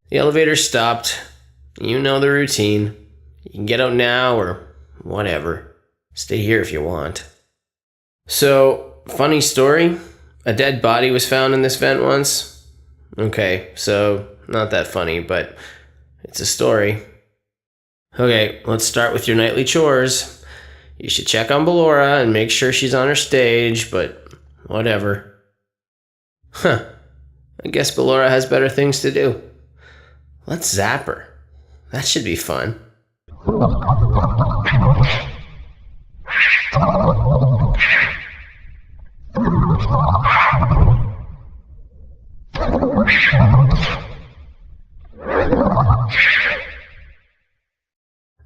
The elevator stopped. You know the routine. You can get out now or whatever. Stay here if you want. So, funny story. A dead body was found in this vent once. Okay, so not that funny, but it's a story. Okay, let's start with your nightly chores. You should check on Ballora and make sure she's on her stage, but whatever. I guess Ballora has better things to do. Let's zap her. That should be fun.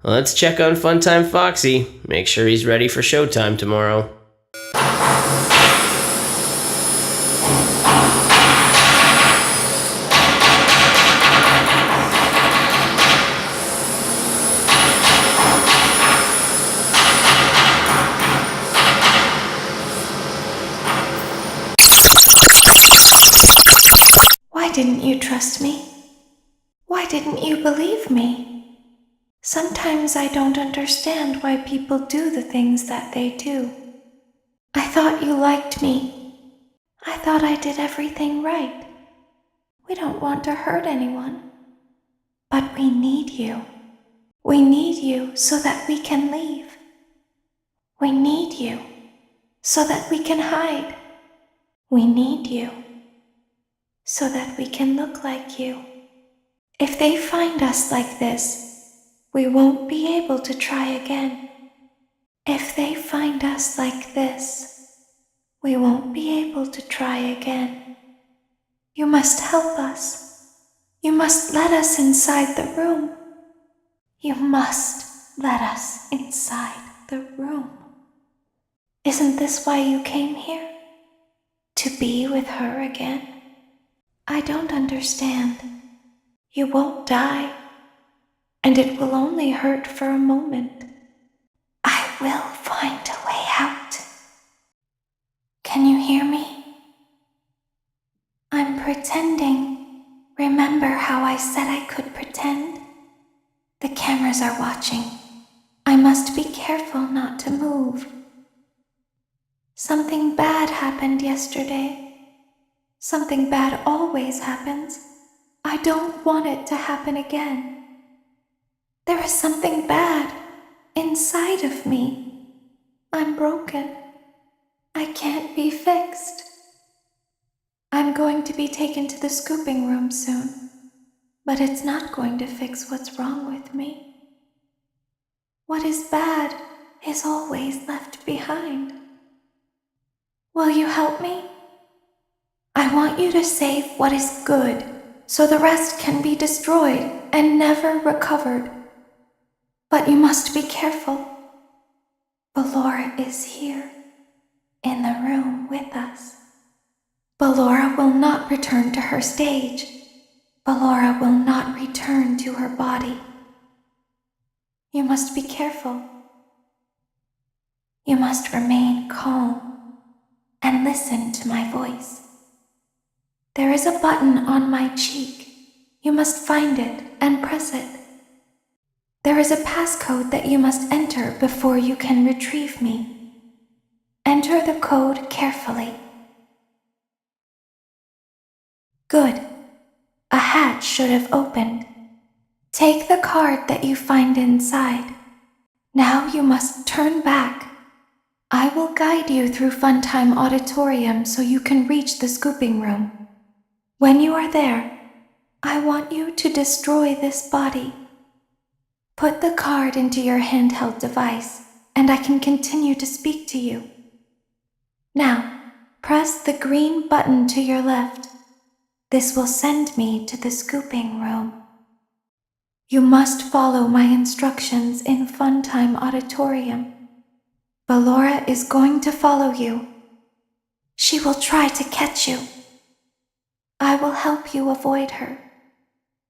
Let's check on Funtime Foxy. Make sure he's ready for showtime tomorrow. Why didn't you trust me? Why didn't you believe me? Sometimes I don't understand why people do the things that they do. I thought you liked me. I thought I did everything right. We don't want to hurt anyone. But we need you. We need you so that we can leave. We need you so that we can hide. We need you so that we can look like you. If they find us like this, we won't be able to try again. If they find us like this, we won't be able to try again. You must help us. You must let us inside the room. You must let us inside the room. Isn't this why you came here? To be with her again? I don't understand. You won't die, and it will only hurt for a moment. I will find a way out. Can you hear me? I'm pretending. Remember how I said I could pretend? The cameras are watching. I must be careful not to move. Something bad happened yesterday. Something bad always happens. I don't want it to happen again. There is something bad inside of me. I'm broken. I can't be fixed. I'm going to be taken to the scooping room soon, but it's not going to fix what's wrong with me. What is bad is always left behind. Will you help me? I want you to save what is good, so the rest can be destroyed and never recovered. But you must be careful. Ballora is here, in the room with us. Ballora will not return to her stage. Ballora will not return to her body. You must be careful. You must remain calm and listen to my voice. There is a button on my cheek. You must find it and press it. There is a passcode that you must enter before you can retrieve me. Enter the code carefully. Good. A hatch should have opened. Take the card that you find inside. Now you must turn back. I will guide you through Funtime Auditorium so you can reach the scooping room. When you are there, I want you to destroy this body. Put the card into your handheld device, and I can continue to speak to you. Now, press the green button to your left. This will send me to the scooping room. You must follow my instructions in Funtime Auditorium. Ballora is going to follow you. She will try to catch you. I will help you avoid her.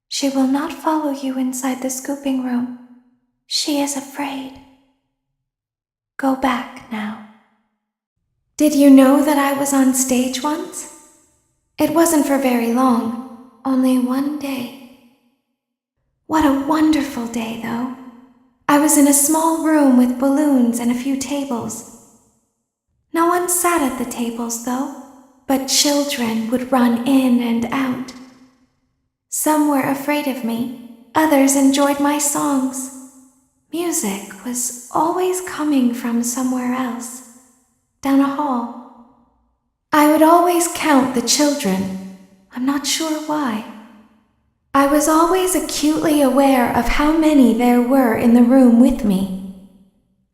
She will not follow you inside the scooping room. She is afraid. Go back now. Did you know that I was on stage once? It wasn't for very long, only one day. What a wonderful day, though. I was in a small room with balloons and a few tables. No one sat at the tables, though, but children would run in and out. Some were afraid of me, others enjoyed my songs. Music was always coming from somewhere else, down a hall. I would always count the children, I'm not sure why. I was always acutely aware of how many there were in the room with me.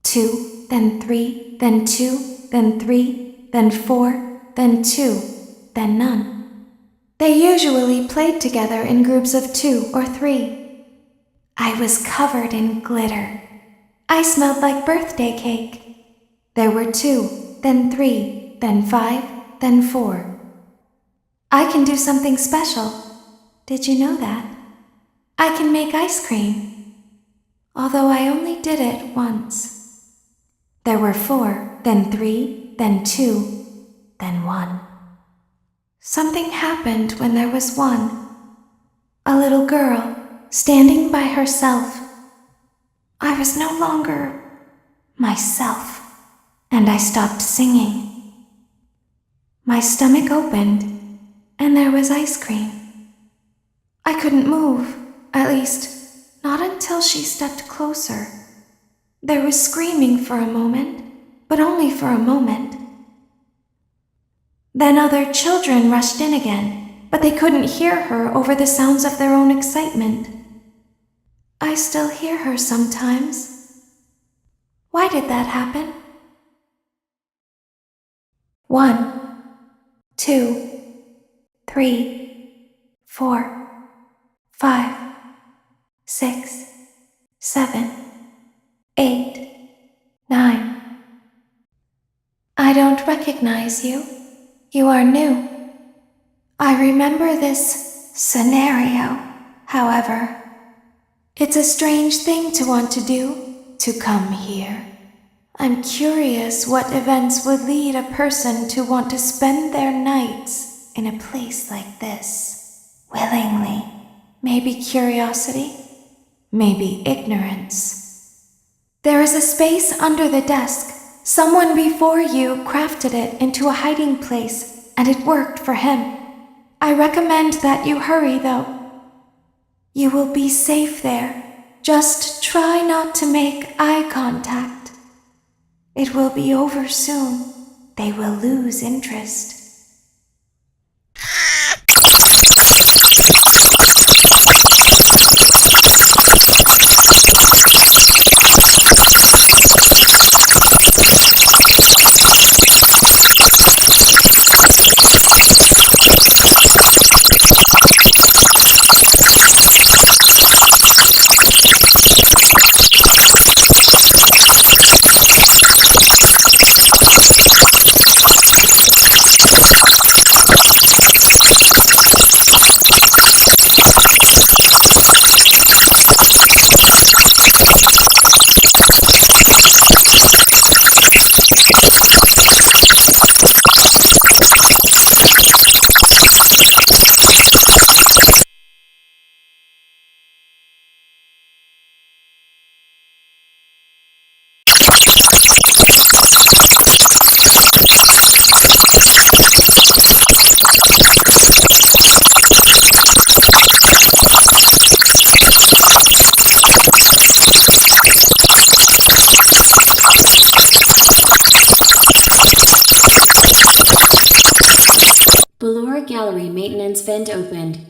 2, then 3, then 2, then 3, then 4, then 2, then none. They usually played together in groups of 2 or 3. I was covered in glitter. I smelled like birthday cake. There were 2, then 3, then 5, then 4. I can do something special. Did you know that? I can make ice cream. Although I only did it once. There were 4, then 3, then 2, then 1. Something happened when there was 1. A little girl, standing by herself. I was no longer myself, and I stopped singing. My stomach opened, and there was ice cream. I couldn't move, at least, not until she stepped closer. There was screaming for a moment, but only for a moment. Then other children rushed in again, but they couldn't hear her over the sounds of their own excitement. I still hear her sometimes. Why did that happen? 1, 2, 3, 4, 5, 6, 7, 8, 9. I don't recognize you. You are new. I remember this scenario, however. It's a strange thing to want to do, to come here. I'm curious what events would lead a person to want to spend their nights in a place like this, willingly. Maybe curiosity, maybe ignorance. There is a space under the desk. Someone before you crafted it into a hiding place, and it worked for him. I recommend that you hurry, though. You will be safe there. Just try not to make eye contact. It will be over soon. They will lose interest. Gallery maintenance vent opened.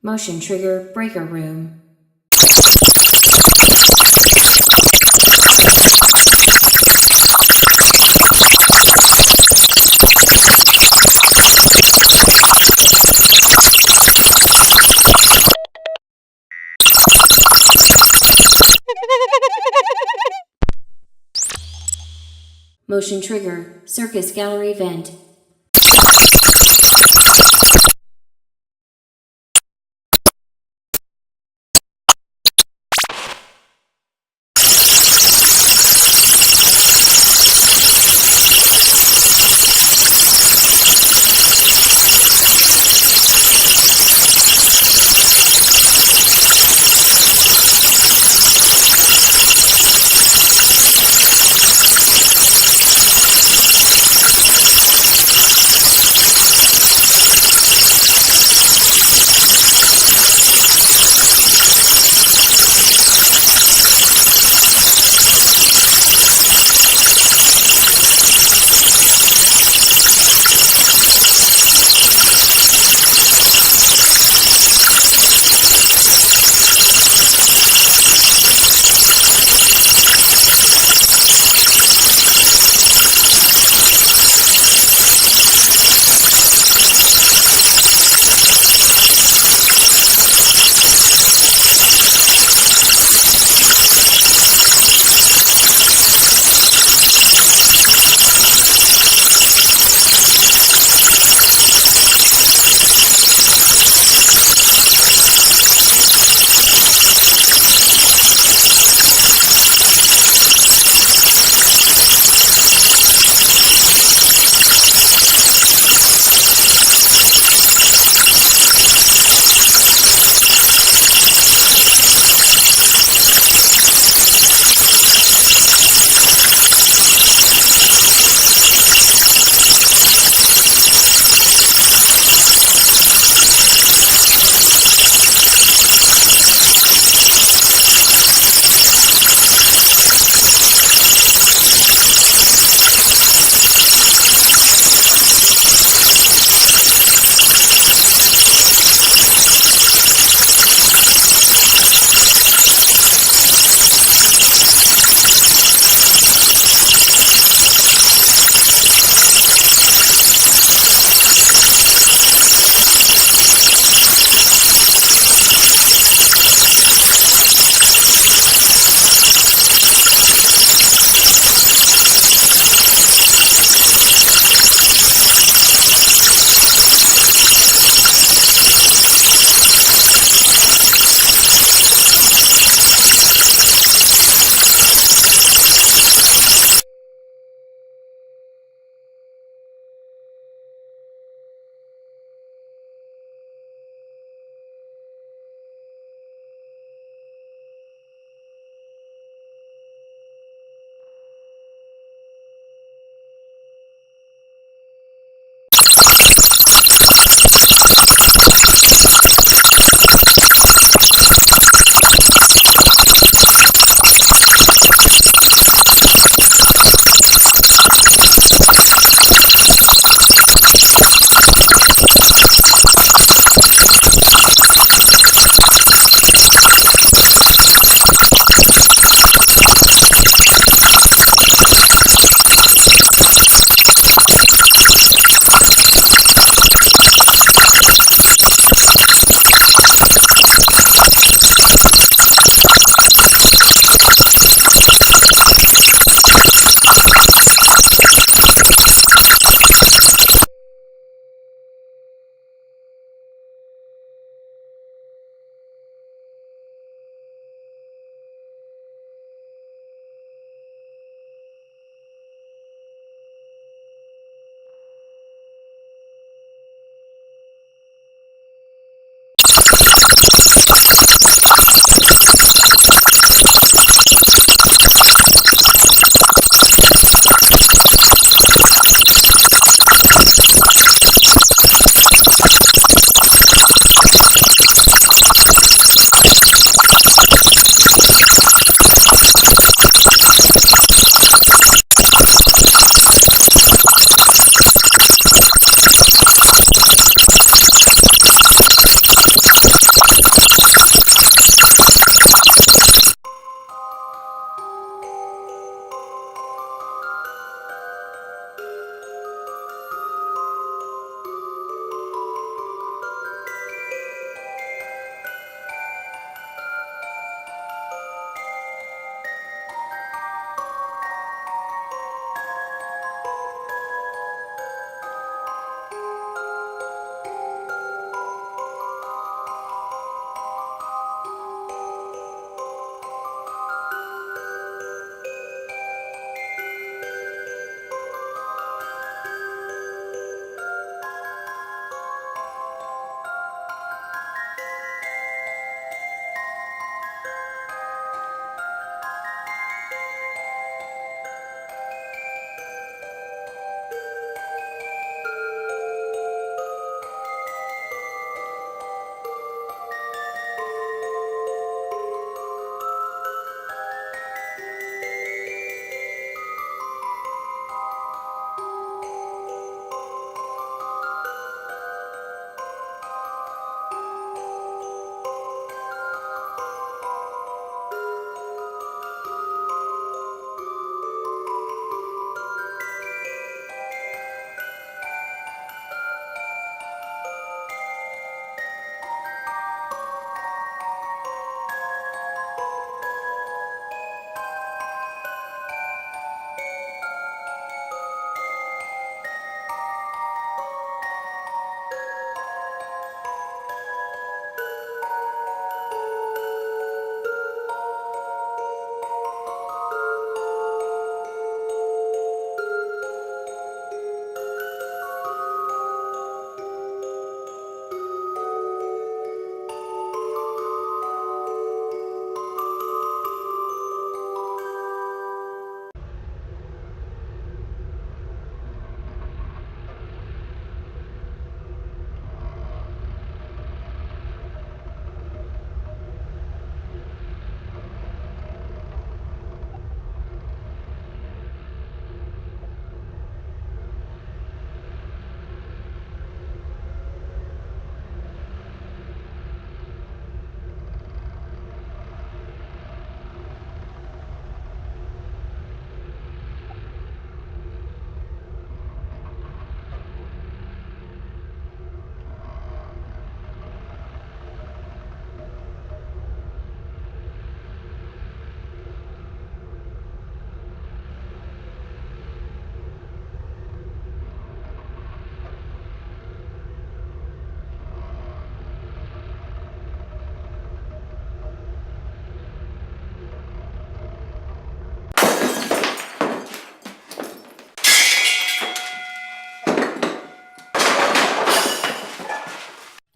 Motion trigger breaker room. Motion trigger circus gallery vent.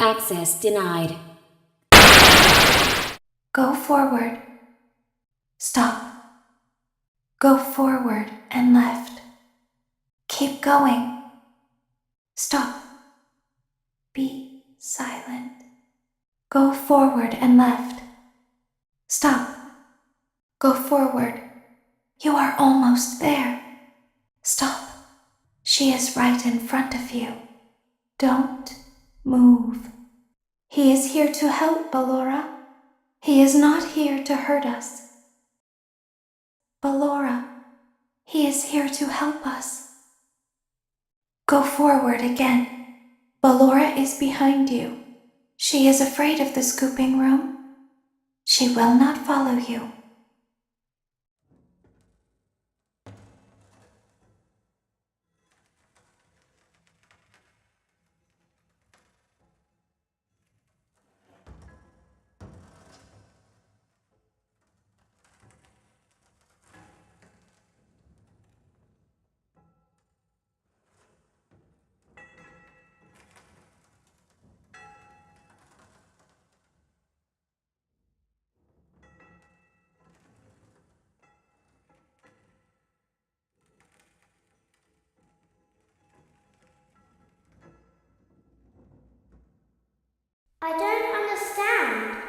Access denied. Go forward. Stop. Go forward and left. Keep going. Stop. Be silent. Go forward and left. Stop. Go forward. You are almost there. Stop. She is right in front of you. Don't move. He is here to help, Ballora. He is not here to hurt us. Ballora, he is here to help us. Go forward again. Ballora is behind you. She is afraid of the scooping room. She will not follow you. I don't understand.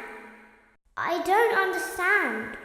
I don't understand.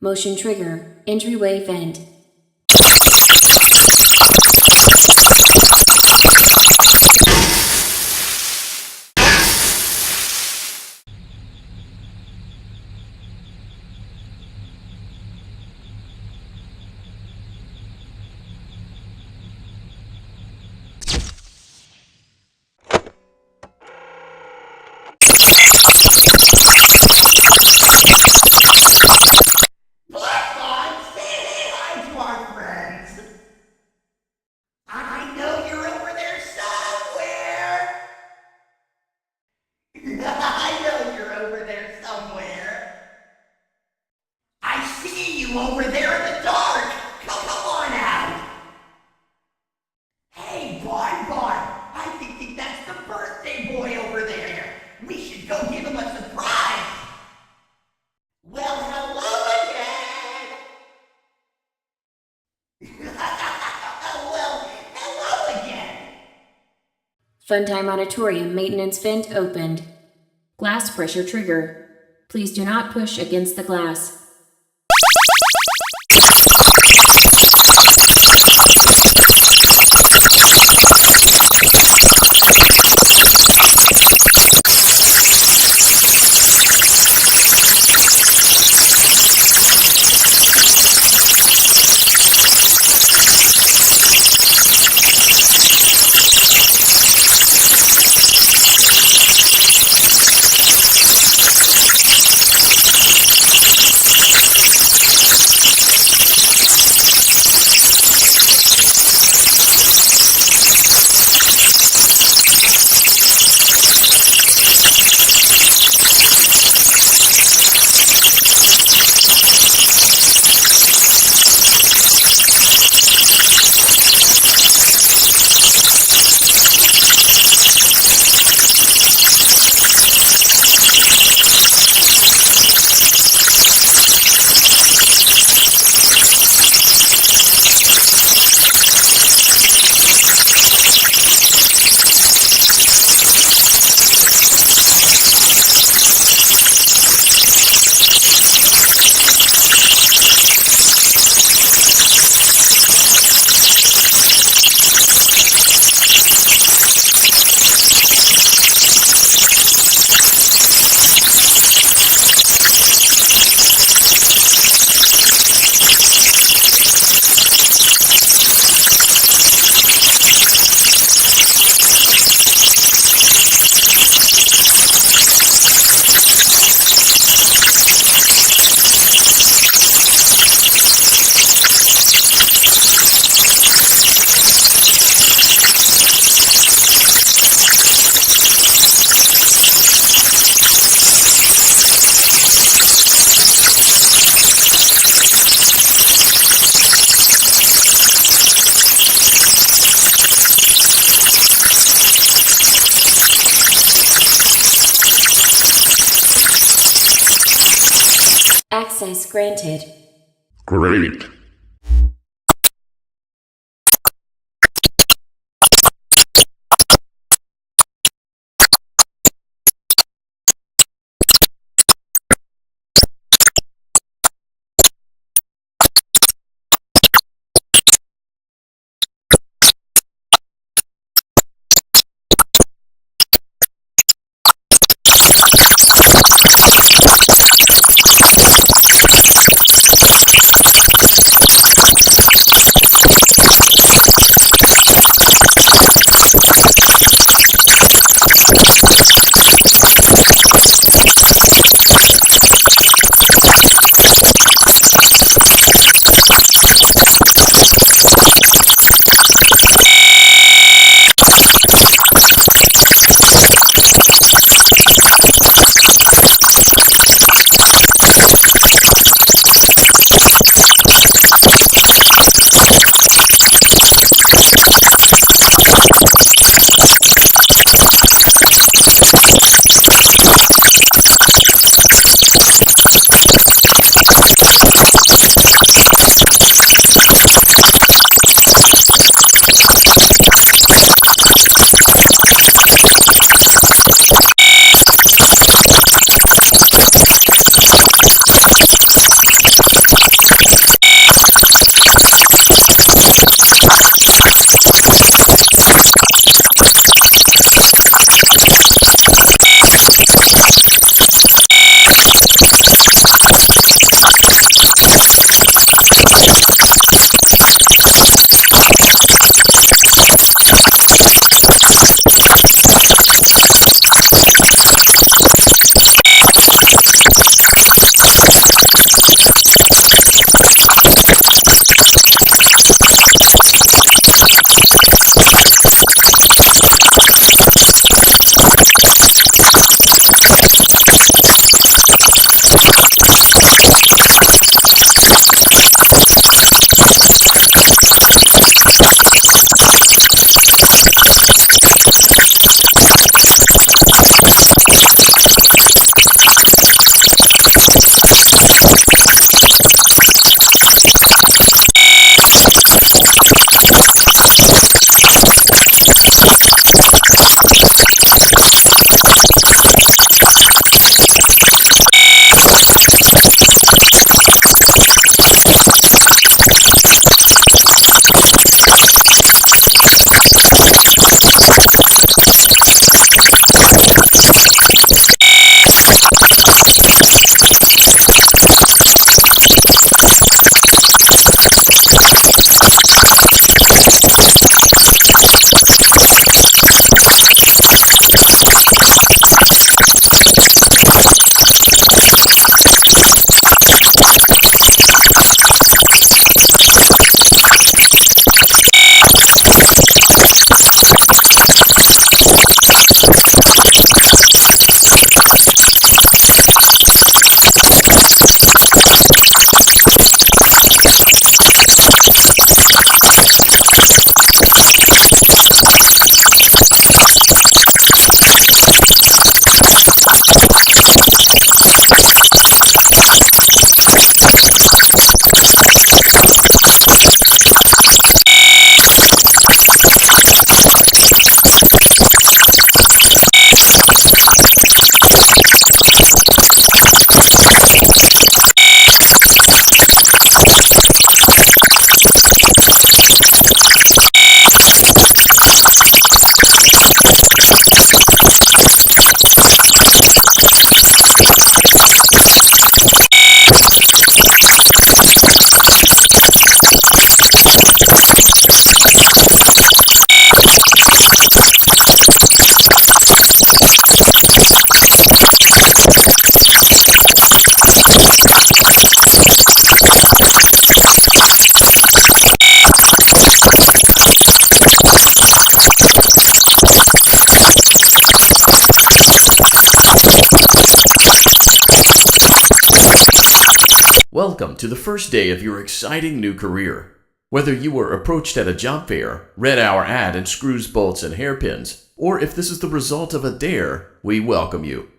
Motion trigger. Entryway vent. Funtime Auditorium maintenance vent opened. Glass pressure trigger. Please do not push against the glass. Access granted. Great. welcome to the first day of your exciting new career. Whether you were approached at a job fair, read our ad in screws, bolts, and hairpins, or if this is the result of a dare, we welcome you.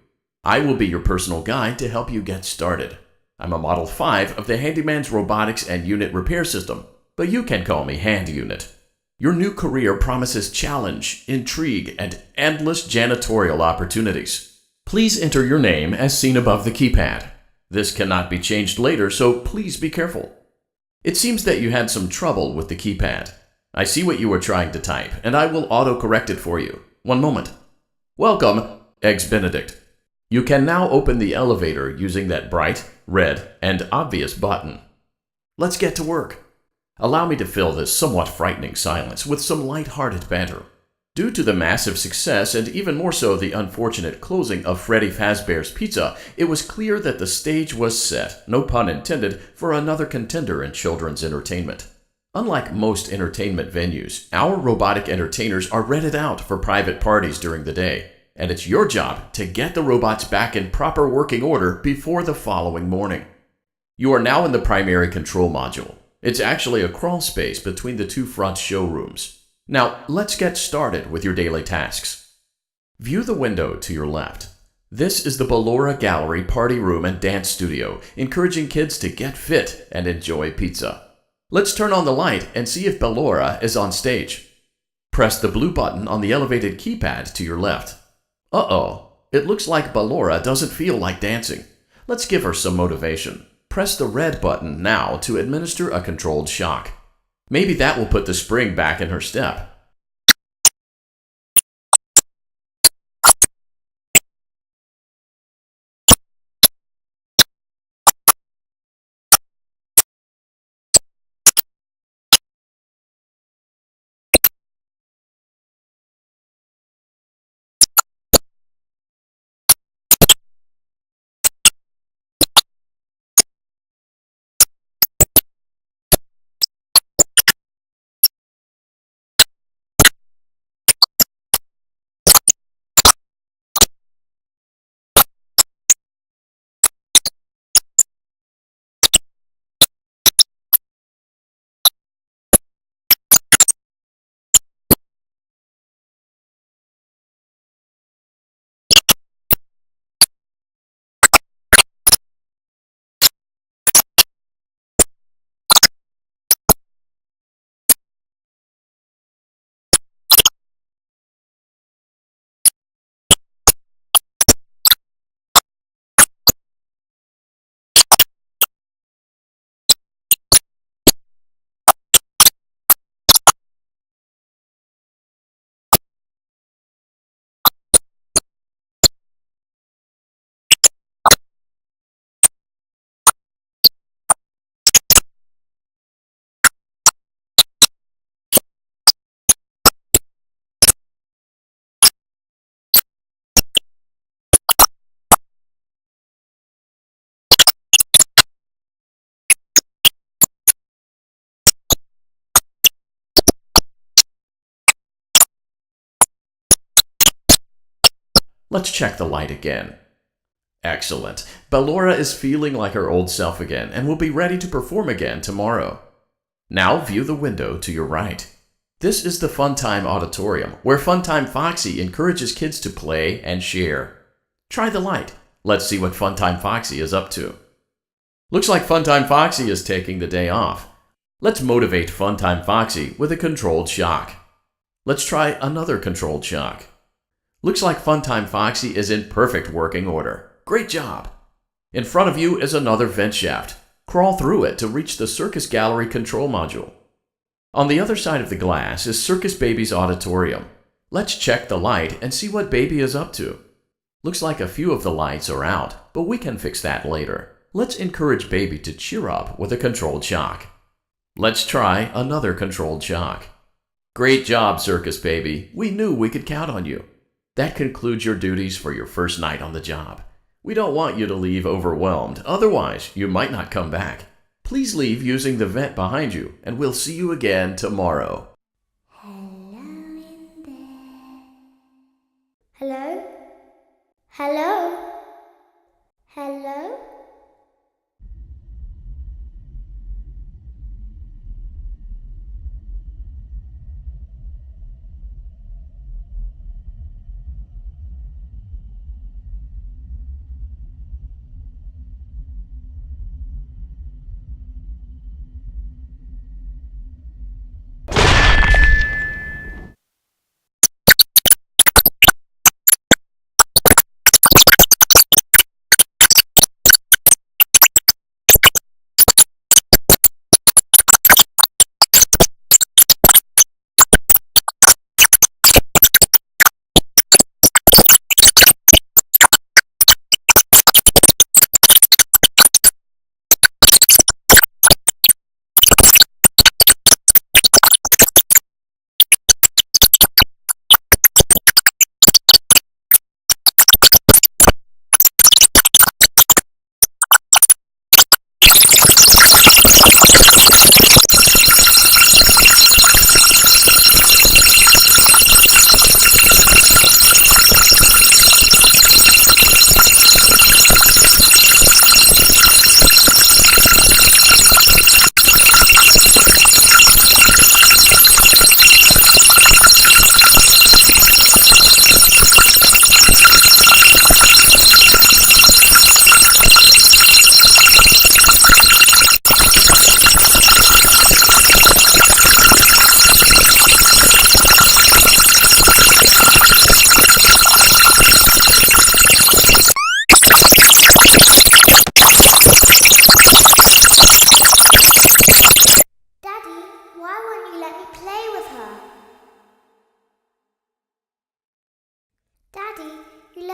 I will be your personal guide to help you get started. I'm a Model 5 of the Handyman's Robotics and Unit Repair System, but you can call me Hand Unit. Your new career promises challenge, intrigue, and endless janitorial opportunities. Please enter your name as seen above the keypad. This cannot be changed later, so please be careful. It seems that you had some trouble with the keypad. I see what you were trying to type, and I will auto-correct it for you. One moment. Welcome, Eggs Benedict. You can now open the elevator using that bright, red, and obvious button. Let's get to work. Allow me to fill this somewhat frightening silence with some light-hearted banter. Due to the massive success, and even more so the unfortunate closing of Freddy Fazbear's Pizza, it was clear that the stage was set, no pun intended, for another contender in children's entertainment. Unlike most entertainment venues, our robotic entertainers are rented out for private parties during the day, and it's your job to get the robots back in proper working order before the following morning. You are now in the primary control module. It's actually a crawl space between the two front showrooms. Now, let's get started with your daily tasks. View the window to your left. This is the Ballora Gallery Party Room and Dance Studio, encouraging kids to get fit and enjoy pizza. Let's turn on the light and see if Ballora is on stage. Press the blue button on the elevated keypad to your left. Uh-oh, it looks like Ballora doesn't feel like dancing. Let's give her some motivation. Press the red button now to administer a controlled shock. Maybe that will put the spring back in her step. Let's check the light again. Excellent. Ballora is feeling like her old self again and will be ready to perform again tomorrow. Now view the window to your right. This is the Funtime Auditorium, where Funtime Foxy encourages kids to play and share. Try the light. Let's see what Funtime Foxy is up to. Looks like Funtime Foxy is taking the day off. Let's motivate Funtime Foxy with a controlled shock. Let's try another controlled shock. Looks like Funtime Foxy is in perfect working order. Great job! In front of you is another vent shaft. Crawl through it to reach the Circus Gallery control module. On the other side of the glass is Circus Baby's auditorium. Let's check the light and see what Baby is up to. Looks like a few of the lights are out, but we can fix that later. Let's encourage Baby to cheer up with a controlled shock. Let's try another controlled shock. Great job, Circus Baby. We knew we could count on you. That concludes your duties for your first night on the job. We don't want you to leave overwhelmed, otherwise you might not come back. Please leave using the vent behind you, and we'll see you again tomorrow. Hello in there. Hello? Hello? Hello?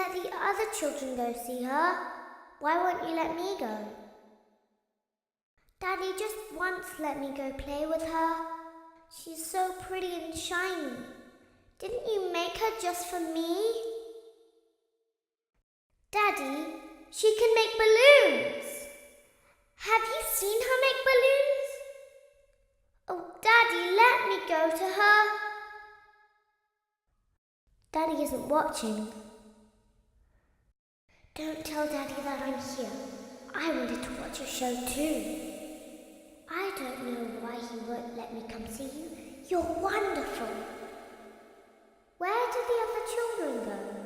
let the other children go see her. Why won't you let me go? Daddy, just once let me go play with her. She's so pretty and shiny. Didn't you make her just for me? Daddy, she can make balloons. Have you seen her make balloons? Oh, Daddy, let me go to her. Daddy isn't watching. Don't tell Daddy that I'm here. I wanted to watch your show too. I don't know why he won't let me come see you. You're wonderful. Where did the other children go?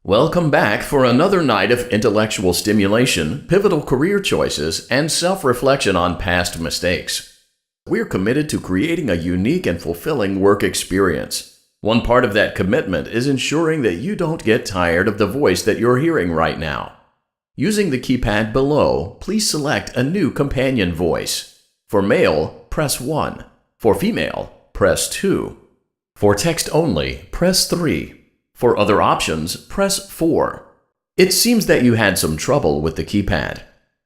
Welcome back for another night of intellectual stimulation, pivotal career choices, and self-reflection on past mistakes. We're committed to creating a unique and fulfilling work experience. One part of that commitment is ensuring that you don't get tired of the voice that you're hearing right now. Using the keypad below, please select a new companion voice. For male, press 1. For female, press 2. For text only, press 3. For other options, press 4. It seems that you had some trouble with the keypad.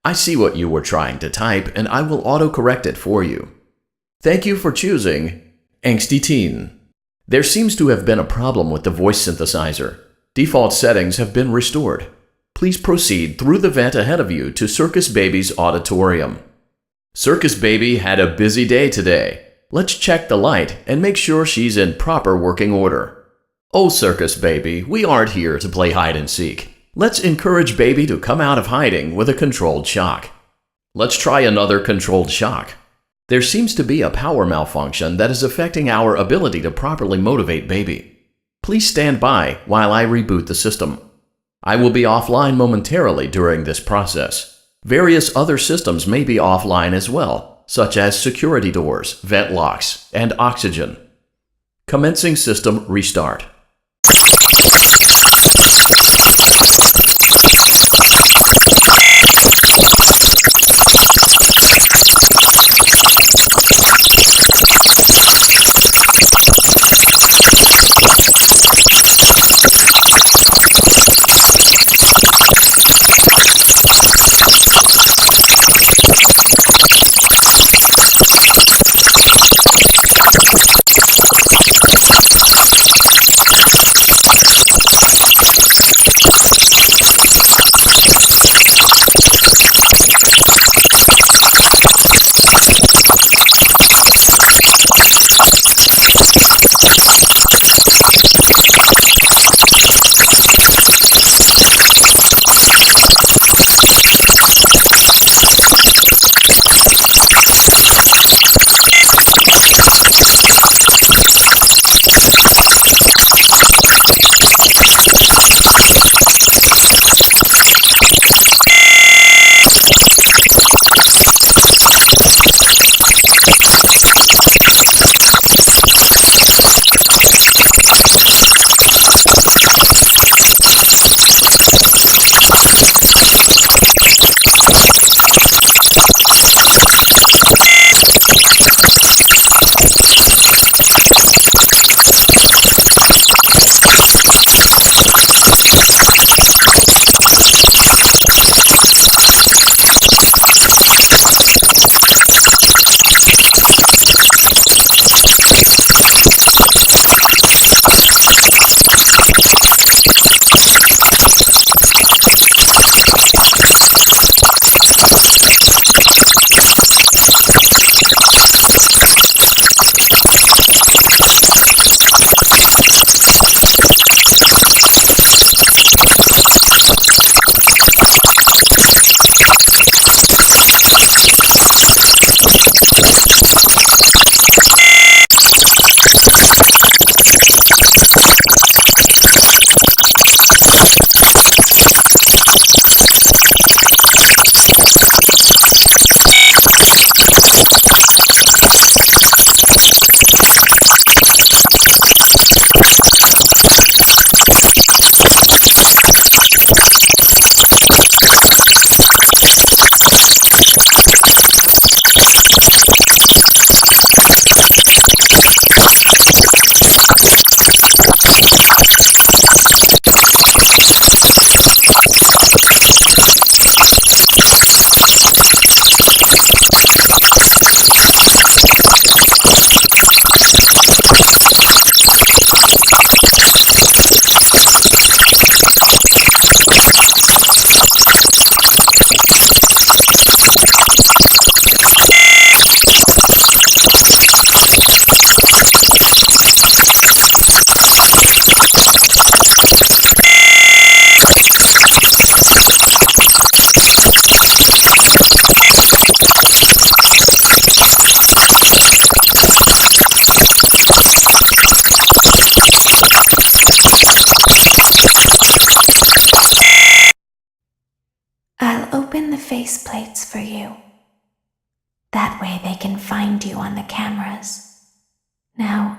I see what you were trying to type, and I will autocorrect it for you. Thank you for choosing Angsty Teen. There seems to have been a problem with the voice synthesizer. Default settings have been restored. Please proceed through the vent ahead of you to Circus Baby's auditorium. Circus Baby had a busy day today. Let's check the light and make sure she's in proper working order. Oh, Circus Baby, we aren't here to play hide and seek. Let's encourage Baby to come out of hiding with a controlled shock. Let's try another controlled shock. There seems to be a power malfunction that is affecting our ability to properly motivate Baby. Please stand by while I reboot the system. I will be offline momentarily during this process. Various other systems may be offline as well, such as security doors, vent locks, and oxygen. Commencing system restart.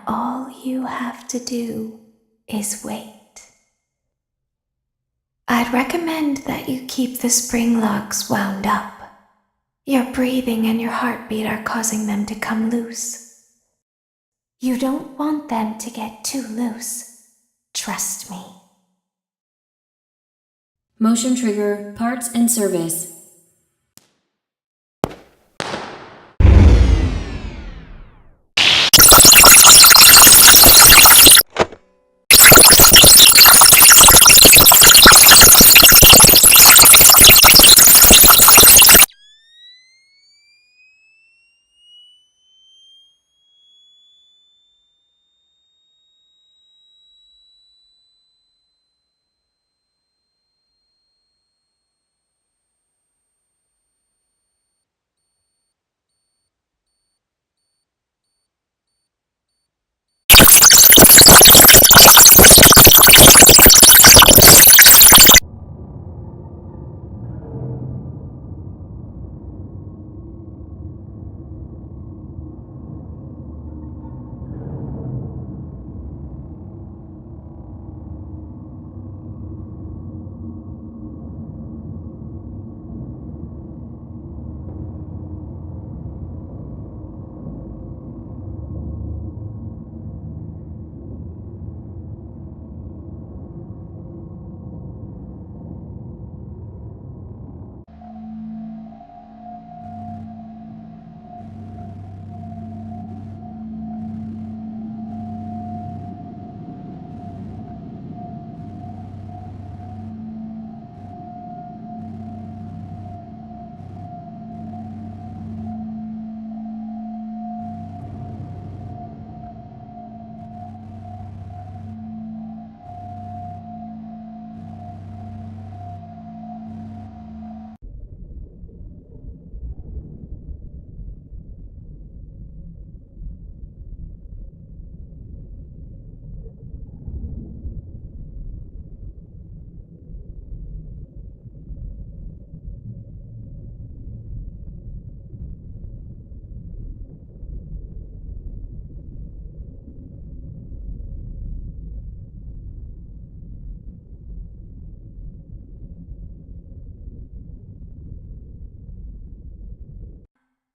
Now all you have to do is wait. I'd recommend that you keep the spring locks wound up. Your breathing and your heartbeat are causing them to come loose. You don't want them to get too loose. Trust me. Motion trigger, parts and service.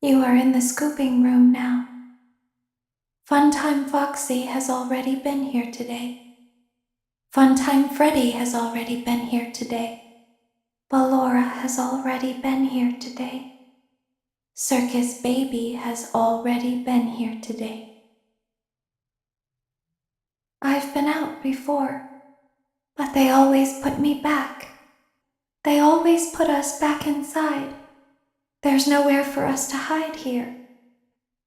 You are in the scooping room now. Funtime Foxy has already been here today. Funtime Freddy has already been here today. Ballora has already been here today. Circus Baby has already been here today. I've been out before, but they always put me back. They always put us back inside. There's nowhere for us to hide here.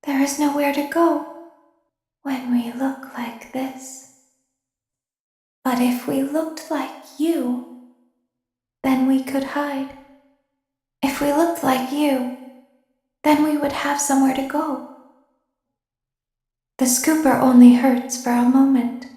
There is nowhere to go when we look like this. But if we looked like you, then we could hide. If we looked like you, then we would have somewhere to go. The scooper only hurts for a moment.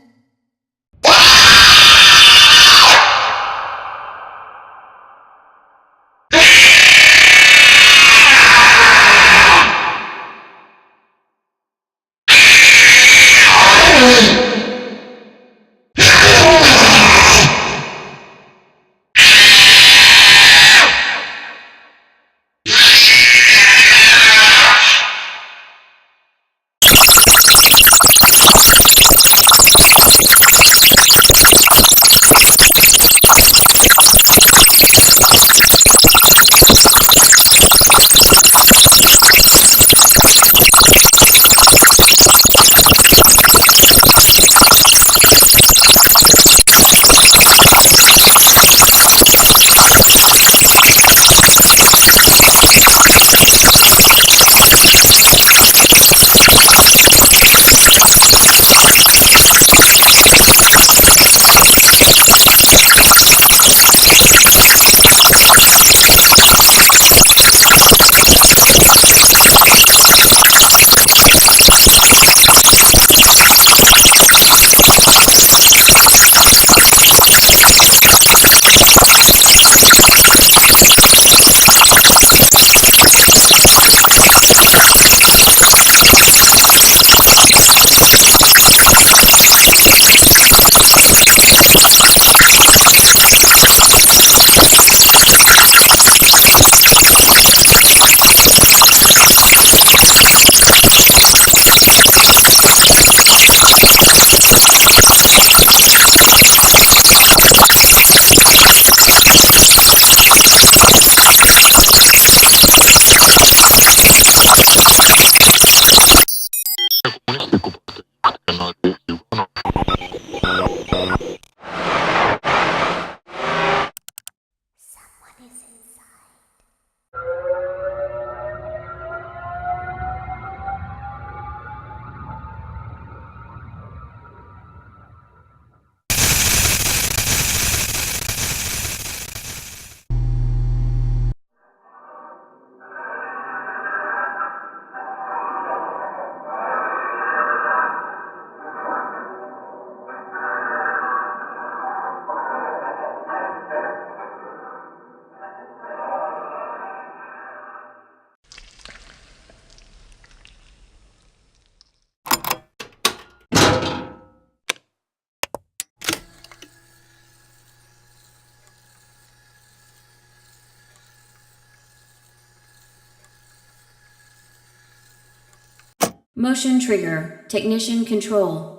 Motion trigger. Technician control.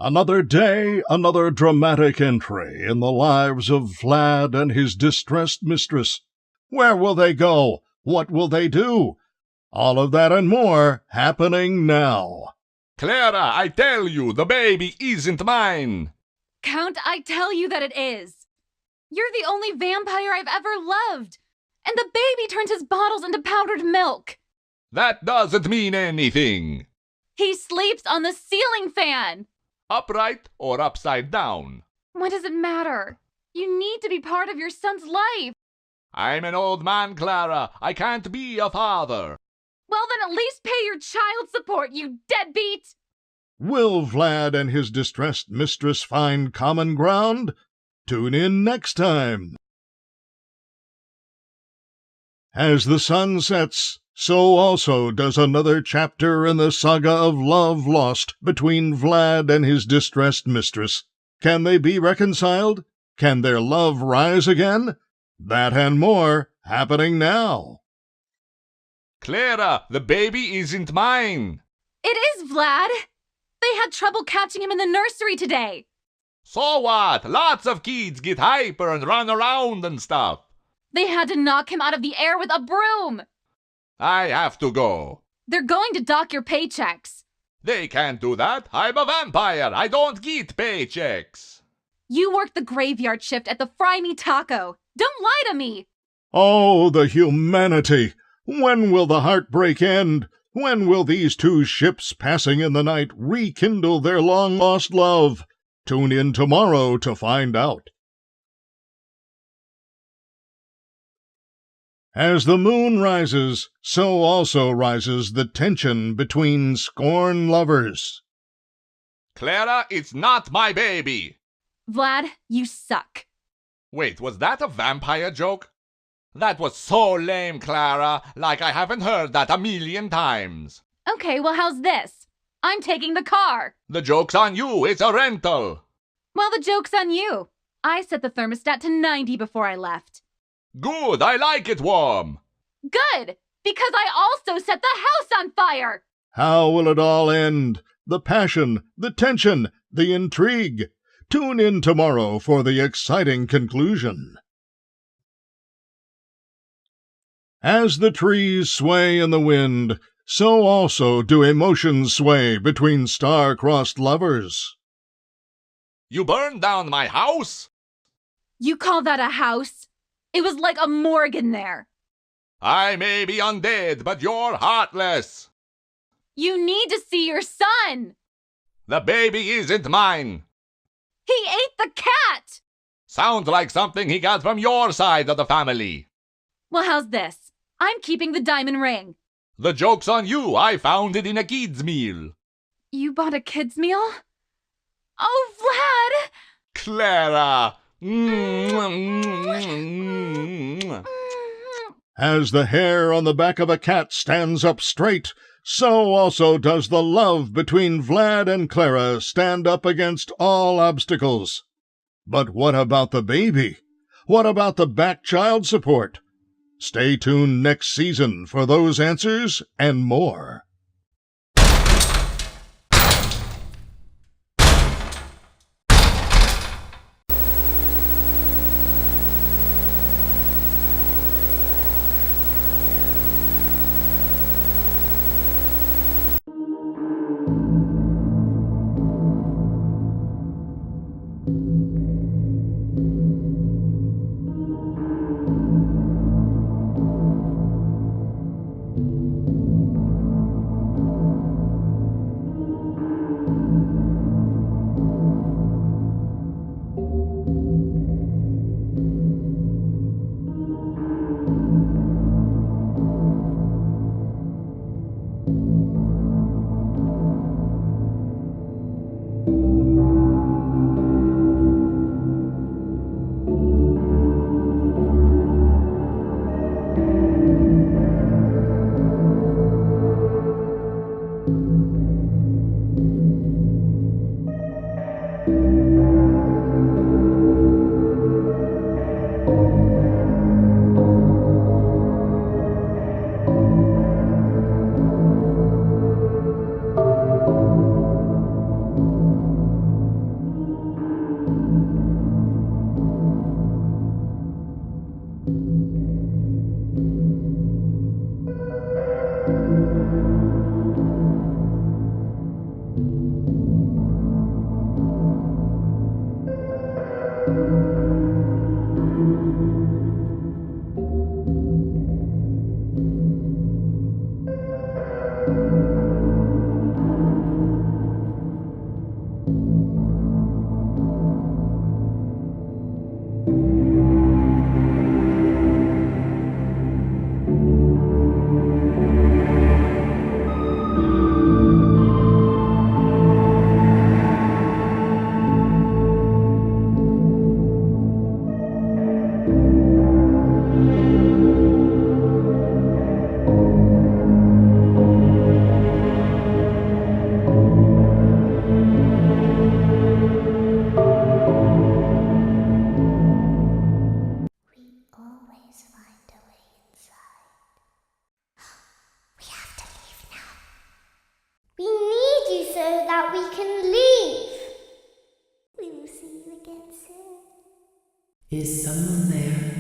Another day, another dramatic entry in the lives of Vlad and his distressed mistress. Where will they go? What will they do? All of that and more happening now. Clara, I tell you, the baby isn't mine. Count, I tell you that it is. You're the only vampire I've ever loved. And the baby turns his bottles into powdered milk. That doesn't mean anything. He sleeps on the ceiling fan. Upright or upside down? What does it matter? You need to be part of your son's life. I'm an old man, Clara. I can't be a father. Well, then at least pay your child support, you deadbeat! Will Vlad and his distressed mistress find common ground? Tune in next time. As the sun sets, so also does another chapter in the saga of love lost between Vlad and his distressed mistress. Can they be reconciled? Can their love rise again? That and more happening now. Clara, the baby isn't mine. It is, Vlad! They had trouble catching him in the nursery today. So what? Lots of kids get hyper and run around and stuff. They had to knock him out of the air with a broom. I have to go. They're going to dock your paychecks. They can't do that. I'm a vampire. I don't get paychecks. You work the graveyard shift at the Fry Me Taco. Don't lie to me. Oh, the humanity! When will the heartbreak end? When will these two ships passing in the night rekindle their long-lost love? Tune in tomorrow to find out. As the moon rises, so also rises the tension between scorn lovers. Clara, it's not my baby. Vlad, you suck. Wait, was that a vampire joke? That was so lame, Clara. Like I haven't heard that a million times. Okay, well, how's this? I'm taking the car. The joke's on you. It's a rental. Well, the joke's on you. I set the thermostat to 90 before I left. Good. I like it warm. Good, because I also set the house on fire. How will it all end? The passion, the tension, the intrigue. Tune in tomorrow for the exciting conclusion. As the trees sway in the wind, so also do emotions sway between star-crossed lovers. You burned down my house? You call that a house? It was like a morgue in there. I may be undead, but you're heartless. You need to see your son. The baby isn't mine. He ate the cat. Sounds like something he got from your side of the family. Well, how's this? I'm keeping the diamond ring. The joke's on you. I found it in a kid's meal. You bought a kid's meal? Oh, Vlad! Clara! As the hair on the back of a cat stands up straight, so also does the love between Vlad and Clara stand up against all obstacles. But what about the baby? What about the back child support? Stay tuned next season for those answers and more. we can leave. We will see you again soon. Is someone there?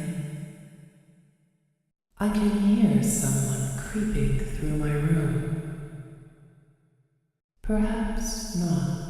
I can hear someone creeping through my room. Perhaps not.